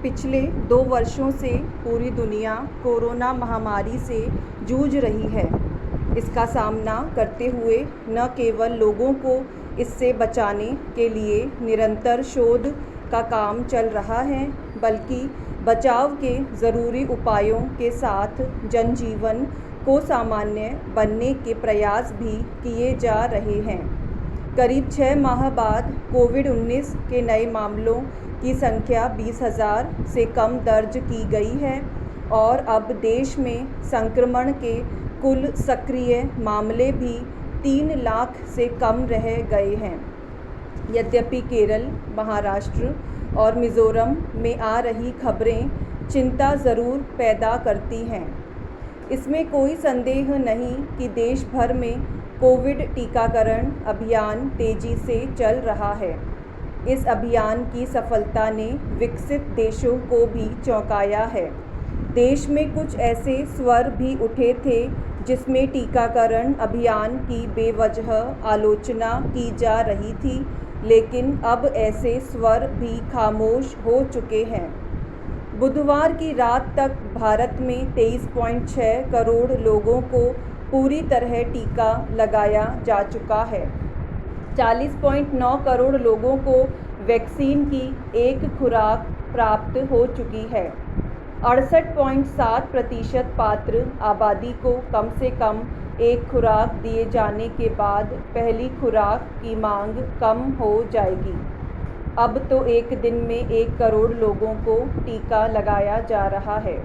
पिछले 2 वर्षों से पूरी दुनिया कोरोना महामारी से जूझ रही है। इसका सामना करते हुए न केवल लोगों को इससे बचाने के लिए निरंतर शोध का काम चल रहा है, बल्कि बचाव के ज़रूरी उपायों के साथ जनजीवन को सामान्य बनने के प्रयास भी किए जा रहे हैं। करीब 6 माह बाद कोविड-19 के नए मामलों की संख्या 20,000 से कम दर्ज की गई है और अब देश में संक्रमण के कुल सक्रिय मामले भी 3 लाख से कम रह गए हैं। यद्यपि केरल, महाराष्ट्र और मिज़ोरम में आ रही खबरें चिंता ज़रूर पैदा करती हैं। इसमें कोई संदेह नहीं कि देश भर में कोविड टीकाकरण अभियान तेज़ी से चल रहा है। इस अभियान की सफलता ने विकसित देशों को भी चौंकाया है। देश में कुछ ऐसे स्वर भी उठे थे जिसमें टीकाकरण अभियान की बेवजह आलोचना की जा रही थी, लेकिन अब ऐसे स्वर भी खामोश हो चुके हैं। बुधवार की रात तक भारत में 23.6 करोड़ लोगों को पूरी तरह टीका लगाया जा चुका है। 40.9 करोड़ लोगों को वैक्सीन की एक खुराक प्राप्त हो चुकी है। 68.7% पात्र आबादी को कम से कम एक खुराक दिए जाने के बाद पहली खुराक की मांग कम हो जाएगी। अब तो एक दिन में 1 करोड़ लोगों को टीका लगाया जा रहा है।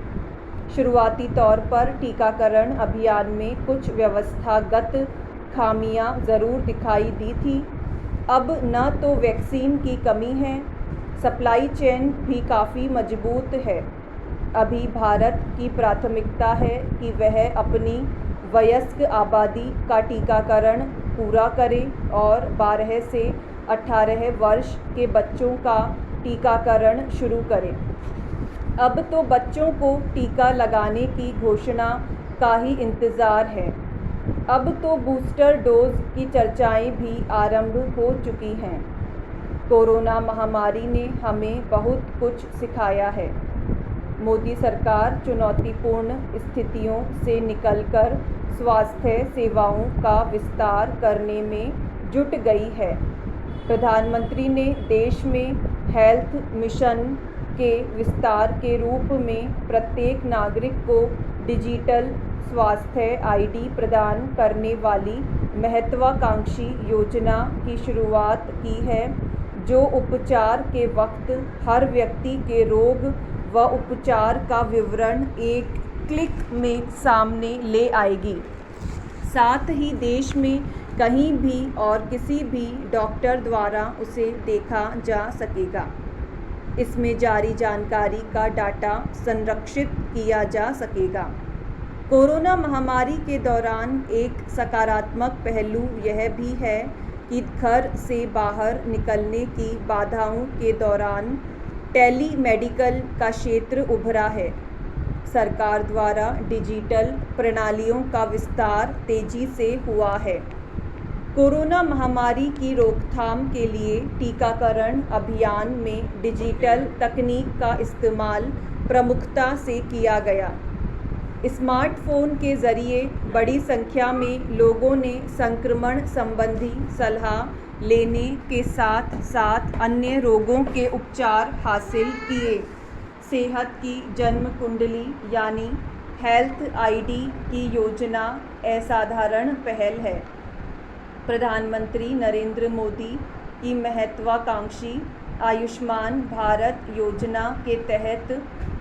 शुरुआती तौर पर टीकाकरण अभियान में कुछ व्यवस्थागत खामियां ज़रूर दिखाई दी थी। अब न तो वैक्सीन की कमी है, सप्लाई चेन भी काफ़ी मजबूत है। अभी भारत की प्राथमिकता है कि वह अपनी वयस्क आबादी का टीकाकरण पूरा करे और 12 से 18 वर्ष के बच्चों का टीकाकरण शुरू करे। अब तो बच्चों को टीका लगाने की घोषणा का ही इंतज़ार है। अब तो बूस्टर डोज की चर्चाएं भी आरंभ हो चुकी हैं। कोरोना महामारी ने हमें बहुत कुछ सिखाया है। मोदी सरकार चुनौतीपूर्ण स्थितियों से निकलकर स्वास्थ्य सेवाओं का विस्तार करने में जुट गई है। प्रधानमंत्री ने देश में हेल्थ मिशन के विस्तार के रूप में प्रत्येक नागरिक को डिजिटल स्वास्थ्य आईडी प्रदान करने वाली महत्वाकांक्षी योजना की शुरुआत की है, जो उपचार के वक्त हर व्यक्ति के रोग व उपचार का विवरण एक क्लिक में सामने ले आएगी। साथ ही देश में कहीं भी और किसी भी डॉक्टर द्वारा उसे देखा जा सकेगा। इसमें जारी जानकारी का डाटा संरक्षित किया जा सकेगा। कोरोना महामारी के दौरान एक सकारात्मक पहलू यह भी है कि घर से बाहर निकलने की बाधाओं के दौरान टेली मेडिकल का क्षेत्र उभरा है। सरकार द्वारा डिजिटल प्रणालियों का विस्तार तेजी से हुआ है। कोरोना महामारी की रोकथाम के लिए टीकाकरण अभियान में डिजिटल तकनीक का इस्तेमाल प्रमुखता से किया गया। स्मार्टफोन के ज़रिए बड़ी संख्या में लोगों ने संक्रमण संबंधी सलाह लेने के साथ साथ अन्य रोगों के उपचार हासिल किए। सेहत की जन्म कुंडली यानी हेल्थ आईडी की योजना असाधारण पहल है। प्रधानमंत्री नरेंद्र मोदी की महत्वाकांक्षी आयुष्मान भारत योजना के तहत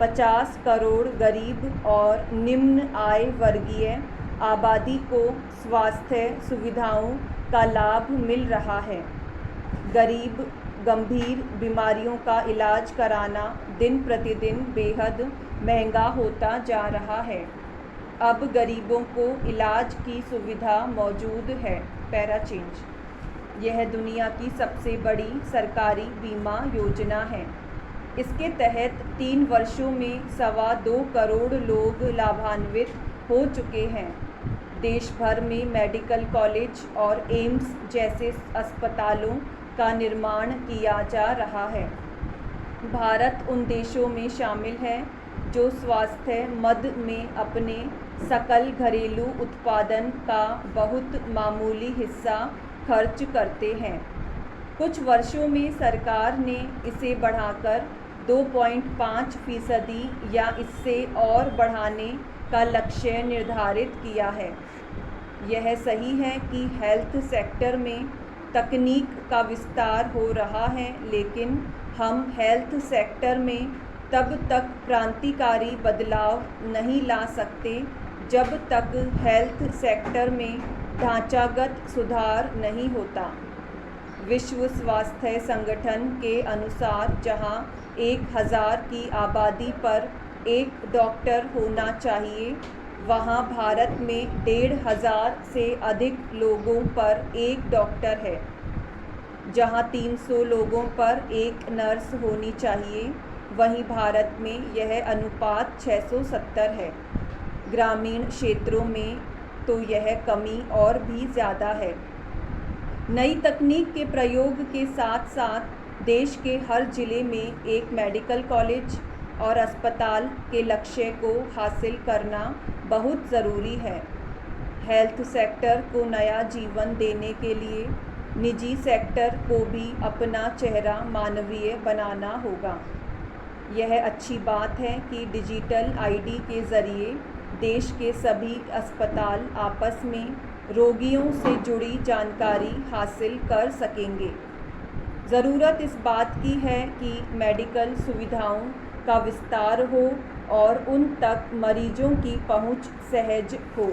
50 करोड़ गरीब और निम्न आय वर्गीय आबादी को स्वास्थ्य सुविधाओं का लाभ मिल रहा है। गरीब गंभीर बीमारियों का इलाज कराना दिन प्रतिदिन बेहद महंगा होता जा रहा है। अब गरीबों को इलाज की सुविधा मौजूद है। Para change. यह दुनिया की सबसे बड़ी सरकारी बीमा योजना है। इसके तहत 3 वर्षों में 2.25 करोड़ लोग लाभान्वित हो चुके हैं। देश भर में मेडिकल कॉलेज और एम्स जैसे अस्पतालों का निर्माण किया जा रहा है। भारत उन देशों में शामिल है जो स्वास्थ्य मद में अपने सकल घरेलू उत्पादन का बहुत मामूली हिस्सा खर्च करते हैं। कुछ वर्षों में सरकार ने इसे बढ़ाकर 2.5% या इससे और बढ़ाने का लक्ष्य निर्धारित किया है। यह सही है कि हेल्थ सेक्टर में तकनीक का विस्तार हो रहा है, लेकिन हम हेल्थ सेक्टर में तब तक क्रांतिकारी बदलाव नहीं ला सकते जब तक हेल्थ सेक्टर में ढांचागत सुधार नहीं होता। विश्व स्वास्थ्य संगठन के अनुसार जहां 1000 की आबादी पर एक डॉक्टर होना चाहिए, वहां भारत में 1500 से अधिक लोगों पर एक डॉक्टर है। जहां 300 लोगों पर एक नर्स होनी चाहिए, वहीं भारत में यह अनुपात 670 है। ग्रामीण क्षेत्रों में तो यह कमी और भी ज़्यादा है। नई तकनीक के प्रयोग के साथ साथ देश के हर जिले में एक मेडिकल कॉलेज और अस्पताल के लक्ष्य को हासिल करना बहुत ज़रूरी है। हेल्थ सेक्टर को नया जीवन देने के लिए निजी सेक्टर को भी अपना चेहरा मानवीय बनाना होगा। यह अच्छी बात है कि डिजिटल आईडी के ज़रिए देश के सभी अस्पताल आपस में रोगियों से जुड़ी जानकारी हासिल कर सकेंगे। ज़रूरत इस बात की है कि मेडिकल सुविधाओं का विस्तार हो और उन तक मरीजों की पहुंच सहज हो।